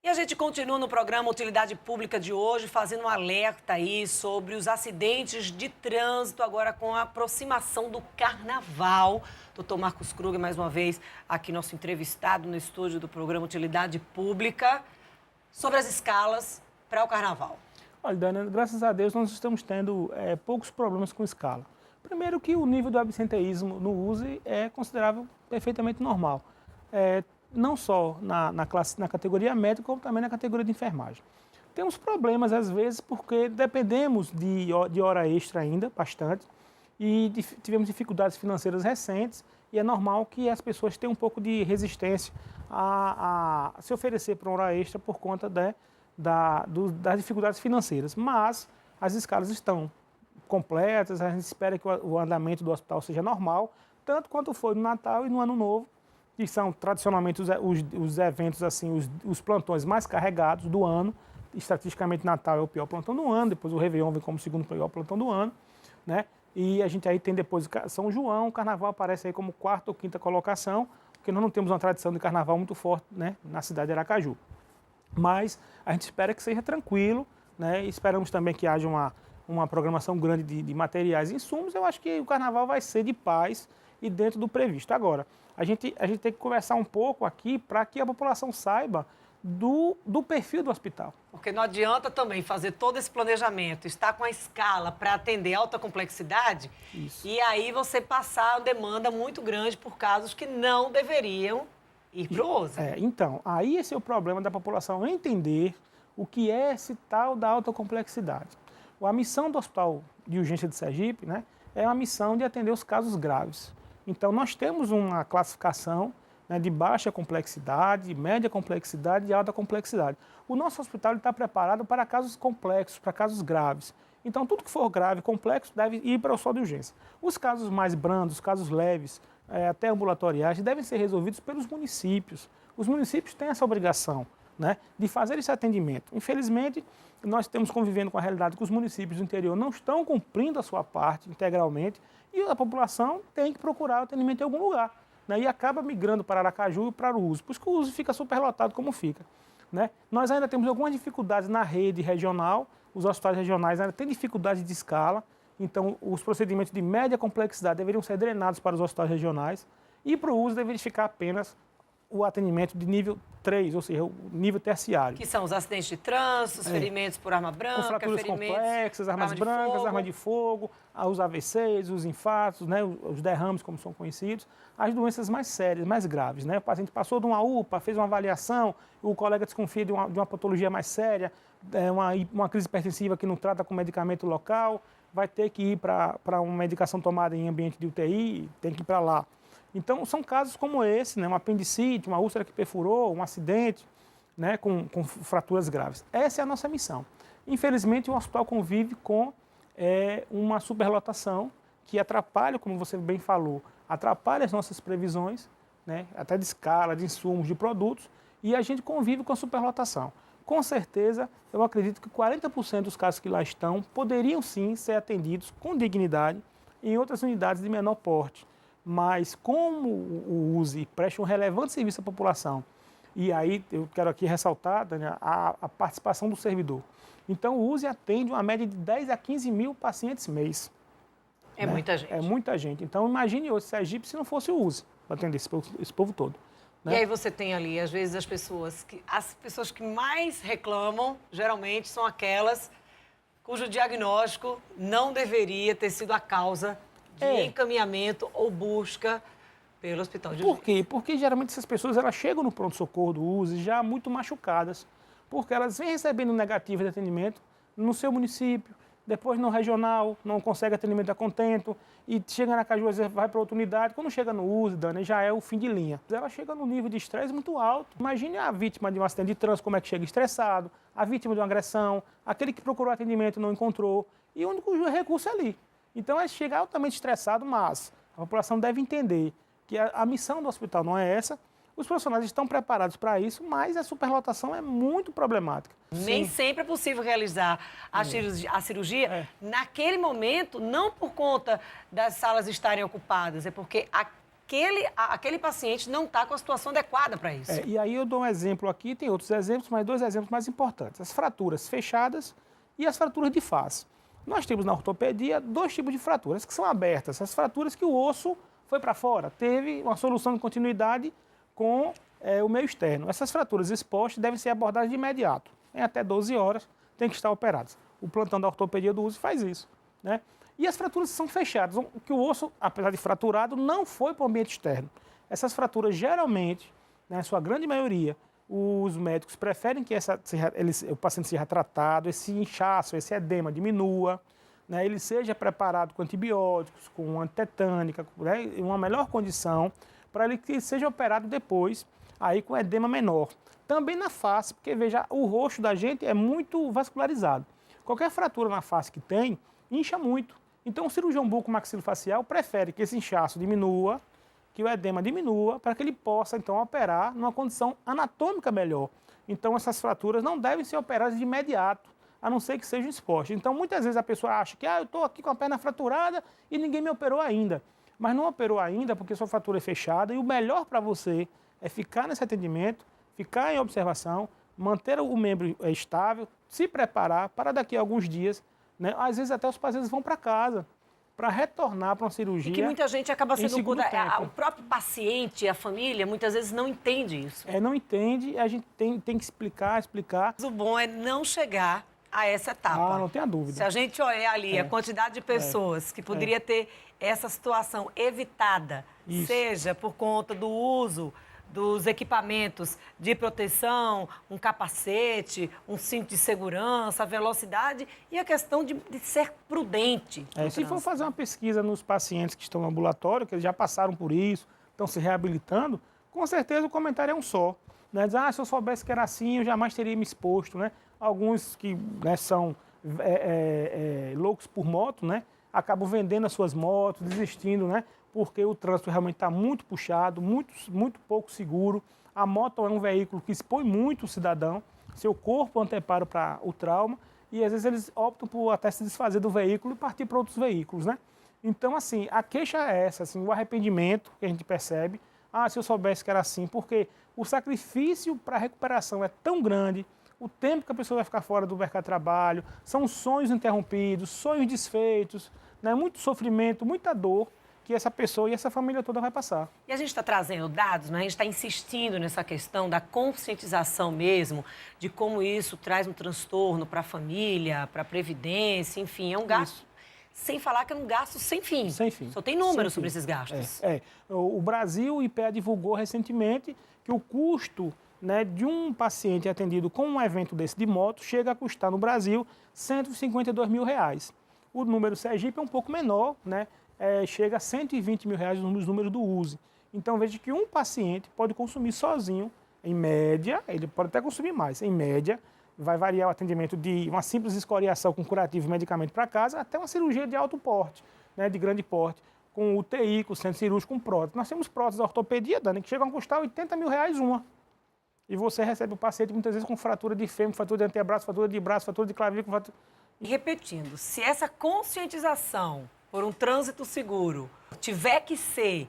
E a gente continua no programa Utilidade Pública de hoje, fazendo um alerta aí sobre os acidentes de trânsito, agora com a aproximação do Carnaval. Doutor Marcos Kruger, mais uma vez, aqui nosso entrevistado no estúdio do programa Utilidade Pública, sobre as escalas para o Carnaval. Olha, Dana, graças a Deus nós estamos tendo poucos problemas com escala. Primeiro que o nível do absenteísmo no USE é considerável, perfeitamente normal. Não só na categoria médica, como também na categoria de enfermagem. Temos problemas, às vezes, porque dependemos de hora extra ainda, bastante, e tivemos dificuldades financeiras recentes, e é normal que as pessoas tenham um pouco de resistência a se oferecer para uma hora extra por conta das dificuldades financeiras. Mas as escalas estão completas, a gente espera que o andamento do hospital seja normal, tanto quanto foi no Natal e no Ano Novo, que são tradicionalmente os eventos, assim, os plantões mais carregados do ano. Estatisticamente, Natal é o pior plantão do ano, depois o Réveillon vem como o segundo pior plantão do ano, né? E a gente aí tem depois São João, o Carnaval aparece aí como quarta ou quinta colocação, porque nós não temos uma tradição de Carnaval muito forte, né, na cidade de Aracaju. Mas a gente espera que seja tranquilo, né? E esperamos também que haja uma programação grande de materiais e insumos. Eu acho que o Carnaval vai ser de paz e dentro do previsto. Agora, a gente tem que conversar um pouco aqui para que a população saiba do perfil do hospital. Porque não adianta também fazer todo esse planejamento, estar com a escala para atender alta complexidade, Isso. E aí você passar uma demanda muito grande por casos que não deveriam ir para o USE. Então, aí esse é o problema da população entender o que é esse tal da alta complexidade. A missão do Hospital de Urgência de Sergipe, né, é uma missão de atender os casos graves. Então, nós temos uma classificação, né, de baixa complexidade, média complexidade e alta complexidade. O nosso hospital está preparado para casos complexos, para casos graves. Então, tudo que for grave, complexo, deve ir para o hospital de urgência. Os casos mais brandos, os casos leves, até ambulatoriais, devem ser resolvidos pelos municípios. Os municípios têm essa obrigação, né, de fazer esse atendimento. Infelizmente, nós estamos convivendo com a realidade que os municípios do interior não estão cumprindo a sua parte integralmente e a população tem que procurar atendimento em algum lugar, né, e acaba migrando para Aracaju e para o USE, por isso que o USE fica superlotado como fica, né. Nós ainda temos algumas dificuldades na rede regional, os hospitais regionais ainda têm dificuldade de escala, então os procedimentos de média complexidade deveriam ser drenados para os hospitais regionais e para o USE deveria ficar apenas o atendimento de nível 3, ou seja, o nível terciário. Que são os acidentes de trânsito, os ferimentos por arma branca, com fraturas complexas, armas brancas, armas de fogo, os AVCs, os infartos, né, os derrames, como são conhecidos, as doenças mais sérias, mais graves, né? O paciente passou de uma UPA, fez uma avaliação, o colega desconfia de uma patologia mais séria, uma crise hipertensiva que não trata com medicamento local, vai ter que ir para uma medicação tomada em ambiente de UTI, tem que ir para lá. Então, são casos como esse, né, uma apendicite, uma úlcera que perfurou, um acidente, né, com fraturas graves. Essa é a nossa missão. Infelizmente, o hospital convive com uma superlotação que atrapalha, como você bem falou, atrapalha as nossas previsões, né, até de escala, de insumos, de produtos, e a gente convive com a superlotação. Com certeza, eu acredito que 40% dos casos que lá estão poderiam sim ser atendidos com dignidade em outras unidades de menor porte. Mas como o USE presta um relevante serviço à população, e aí eu quero aqui ressaltar, Daniel, a participação do servidor. Então o USE atende uma média de 10 a 15 mil pacientes mês. É, né? Muita gente. É muita gente. Então imagine hoje Sergipe se não fosse o USE para atender esse povo todo. Né? E aí você tem ali, às vezes, as pessoas que mais reclamam, geralmente, são aquelas cujo diagnóstico não deveria ter sido a causa de encaminhamento ou busca pelo hospital de urgência. Por quê? Porque geralmente essas pessoas elas chegam no pronto-socorro do USE já muito machucadas, porque elas vêm recebendo negativa de atendimento no seu município, depois no regional, não consegue atendimento a contento, e chega na Aracaju, às vezes vai para outra unidade, quando chega no USE, Dani, já é o fim de linha. Ela chega num nível de estresse muito alto. Imagine a vítima de um acidente de trânsito, como é que chega estressado, a vítima de uma agressão, aquele que procurou atendimento e não encontrou, e o único recurso é ali. Então, é chegar altamente estressado, mas a população deve entender que a missão do hospital não é essa. Os profissionais estão preparados para isso, mas a superlotação é muito problemática. Nem sempre é possível realizar a cirurgia naquele momento, não por conta das salas estarem ocupadas, é porque aquele paciente não está com a situação adequada para isso. E aí eu dou um exemplo aqui, tem outros exemplos, mas 2 exemplos mais importantes. As fraturas fechadas e as fraturas de face. Nós temos na ortopedia 2 tipos de fraturas que são abertas. As fraturas que o osso foi para fora, teve uma solução de continuidade com o meio externo. Essas fraturas expostas devem ser abordadas de imediato. Em até 12 horas tem que estar operadas. O plantão da ortopedia do uso faz isso, né? E as fraturas são fechadas, que o osso, apesar de fraturado, não foi para o ambiente externo. Essas fraturas, geralmente, na sua grande maioria, os médicos preferem que o paciente seja tratado, esse inchaço, esse edema diminua, né? Ele seja preparado com antibióticos, com antitetânica, né? Em uma melhor condição, para ele que seja operado depois, aí com edema menor. Também na face, porque veja, o rosto da gente é muito vascularizado. Qualquer fratura na face que tem, incha muito. Então o cirurgião bucomaxilofacial prefere que esse inchaço diminua, que o edema diminua, para que ele possa então operar numa condição anatômica melhor. Então essas fraturas não devem ser operadas de imediato, a não ser que sejam expostas. Então muitas vezes a pessoa acha que eu estou aqui com a perna fraturada e ninguém me operou ainda. Mas não operou ainda porque sua fratura é fechada e o melhor para você é ficar nesse atendimento, ficar em observação, manter o membro estável, se preparar para daqui a alguns dias, né? Às vezes até os pacientes vão para casa para retornar para uma cirurgia. E que muita gente acaba sendo o próprio paciente, a família, muitas vezes não entende isso. Não entende, a gente tem que explicar. O bom é não chegar a essa etapa. Não tenha dúvida. Se a gente olhar ali a quantidade de pessoas que poderia ter essa situação evitada, seja por conta do uso dos equipamentos de proteção, um capacete, um cinto de segurança, a velocidade e a questão de ser prudente. Se for fazer uma pesquisa nos pacientes que estão no ambulatório, que eles já passaram por isso, estão se reabilitando, com certeza o comentário é um só. Né? Diz, se eu soubesse que era assim, eu jamais teria me exposto. Né? Alguns que são loucos por moto, né? Acabam vendendo as suas motos, desistindo, né? Porque o trânsito realmente está muito puxado, muito pouco seguro. A moto é um veículo que expõe muito o cidadão, seu corpo antepara para o trauma, e às vezes eles optam por até se desfazer do veículo e partir para outros veículos, né? Então, assim, a queixa é essa, assim, o arrependimento que a gente percebe, se eu soubesse que era assim, porque o sacrifício para a recuperação é tão grande, o tempo que a pessoa vai ficar fora do mercado de trabalho, são sonhos interrompidos, sonhos desfeitos, né? Muito sofrimento, muita dor, que essa pessoa e essa família toda vai passar. E a gente está trazendo dados, né? A gente está insistindo nessa questão da conscientização mesmo, de como isso traz um transtorno para a família, para a previdência, enfim, é um gasto. Isso. Sem falar que é um gasto sem fim. Sem fim. Só tem números sobre esses gastos. O Brasil, o IPEA divulgou recentemente que o custo, né, de um paciente atendido com um evento desse de moto chega a custar no Brasil R$152 mil. O número Sergipe é um pouco menor, né? Chega a R$120 mil nos números do USE. Então, veja que um paciente pode consumir sozinho, em média, ele pode até consumir mais, em média, vai variar o atendimento de uma simples escoriação com curativo e medicamento para casa, até uma cirurgia de alto porte, né, de grande porte, com UTI, com centro cirúrgico, com prótese. Nós temos próteses da ortopedia, Dani, que chegam a custar R$80 mil uma. E você recebe o paciente muitas vezes com fratura de fêmur, fratura de antebraço, fratura de braço, fratura de clavícula. E repetindo, se essa conscientização por um trânsito seguro tiver que ser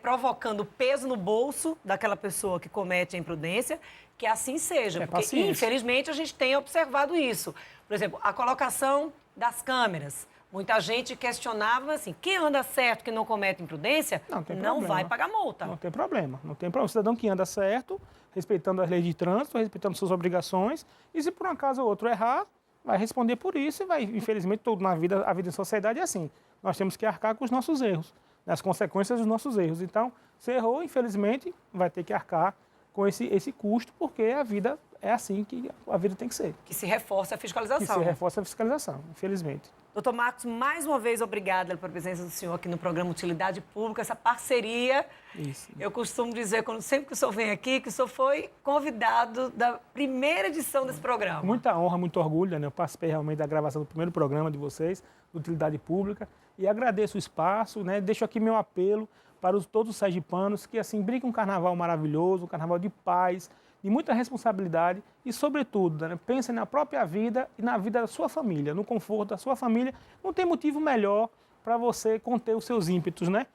provocando peso no bolso daquela pessoa que comete a imprudência, que assim seja. Porque, paciência. Infelizmente, a gente tem observado isso. Por exemplo, a colocação das câmeras. Muita gente questionava assim, quem anda certo, que não comete imprudência, não vai pagar multa. Não tem problema. O cidadão que anda certo, respeitando as leis de trânsito, respeitando suas obrigações, e se por um acaso ou outro errar, vai responder por isso e vai, infelizmente, tudo na vida, a vida em sociedade é assim. Nós temos que arcar com os nossos erros, as consequências dos nossos erros. Então, se errou, infelizmente, vai ter que arcar com esse custo, porque a vida é assim que a vida tem que ser. Que se reforça a fiscalização. Que se reforça a fiscalização, infelizmente. Doutor Marcos, mais uma vez, obrigada pela presença do senhor aqui no programa Utilidade Pública, essa parceria. Isso. Eu costumo dizer, sempre que o senhor vem aqui, que o senhor foi convidado da primeira edição desse programa. Muita honra, muito orgulho, né? Eu participei realmente da gravação do primeiro programa de vocês, Utilidade Pública, e agradeço o espaço, né? Deixo aqui meu apelo para todos os sergipanos que, assim, brinquem um carnaval maravilhoso, um carnaval de paz, de muita responsabilidade e, sobretudo, né, pensem na própria vida e na vida da sua família, no conforto da sua família. Não tem motivo melhor para você conter os seus ímpetos, né?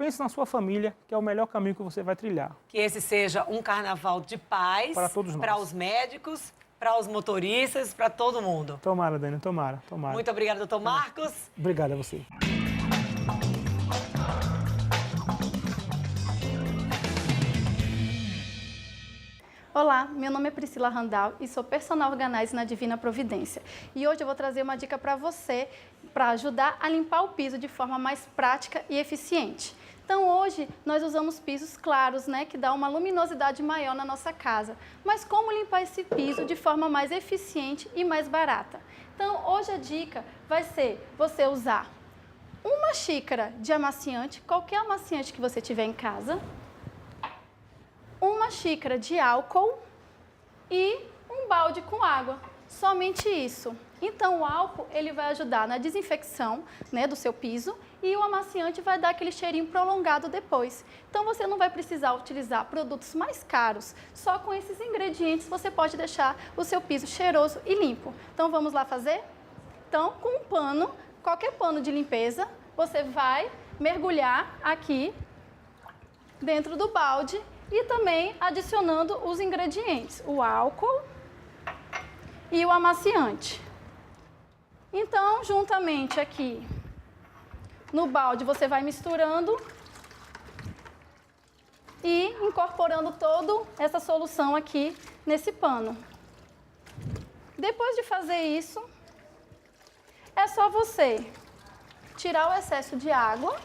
pense na sua família, que é o melhor caminho que você vai trilhar. Que esse seja um carnaval de paz Para todos nós. Para os médicos, para os motoristas, para todo mundo. Tomara, Dani, tomara. Muito obrigada, doutor Marcos. Obrigado a você. Olá, meu nome é Priscila Randal e sou personal organizer na Divina Providência. E hoje eu vou trazer uma dica para você para ajudar a limpar o piso de forma mais prática e eficiente. Então hoje nós usamos pisos claros, né, que dá uma luminosidade maior na nossa casa. Mas como limpar esse piso de forma mais eficiente e mais barata? Então hoje a dica vai ser você usar uma xícara de amaciante, qualquer amaciante que você tiver em casa, uma xícara de álcool e um balde com água. Somente isso. Então o álcool ele vai ajudar na desinfecção, né, do seu piso e o amaciante vai dar aquele cheirinho prolongado depois. Então você não vai precisar utilizar produtos mais caros. Só com esses ingredientes você pode deixar o seu piso cheiroso e limpo. Então vamos lá fazer? Então com um pano, qualquer pano de limpeza, você vai mergulhar aqui dentro do balde e também adicionando os ingredientes, o álcool e o amaciante. Então, juntamente aqui no balde, você vai misturando e incorporando toda essa solução aqui nesse pano. Depois de fazer isso, é só você tirar o excesso de água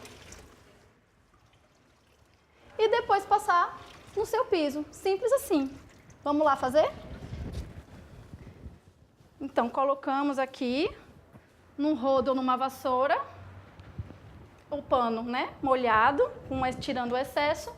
e depois passar no seu piso. Simples assim. Vamos lá fazer? Então, colocamos aqui num rodo ou numa vassoura o pano, né, molhado, tirando o excesso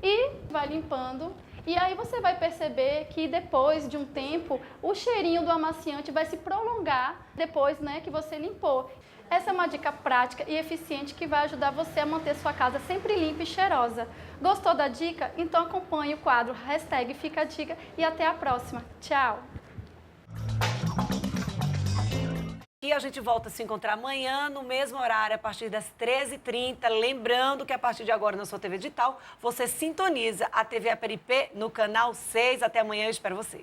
e vai limpando. E aí você vai perceber que depois de um tempo, o cheirinho do amaciante vai se prolongar depois, né, que você limpou. Essa é uma dica prática e eficiente que vai ajudar você a manter sua casa sempre limpa e cheirosa. Gostou da dica? Então acompanhe o quadro #Fica a Dica e até a próxima. Tchau! E a gente volta a se encontrar amanhã, no mesmo horário, a partir das 13h30. Lembrando que a partir de agora, na sua TV digital, você sintoniza a TV Aperipê no canal 6. Até amanhã, eu espero você.